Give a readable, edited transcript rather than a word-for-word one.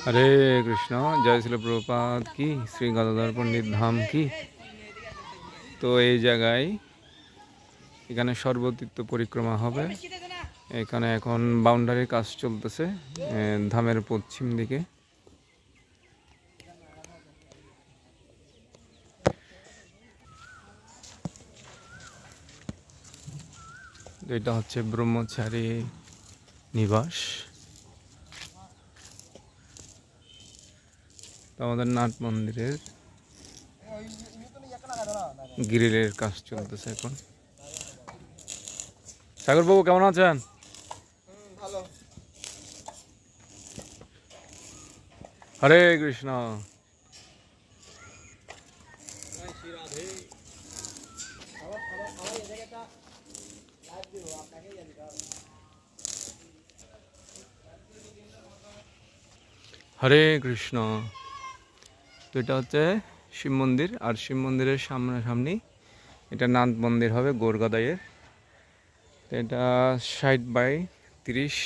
हरे कृष्ण। जय श्री प्रभुपाद की, श्री गदाधर पंडित धाम की। তো এই জায়গায় এখানে সর্বতীর্থ পরিক্রমা হবে। এখানে এখন বাউন্ডারির কাজ চলতেছে ধামের পশ্চিম দিকে। এটা হচ্ছে ব্রহ্মচারী নিবাস। আমাদের নাট মন্দিরের গ্রিলের কাজ চলতেছে এখন। সাগর বাবু কেমন আছেন? ভালো। হরে কৃষ্ণ। হরে কৃষ্ণ। তো এটা হচ্ছে শিব মন্দির, আর শিব মন্দিরের সামনাসামনি এটা নাথ মন্দির হবে গৌরগাদাইয়ের। তো এটা 60 বাই 30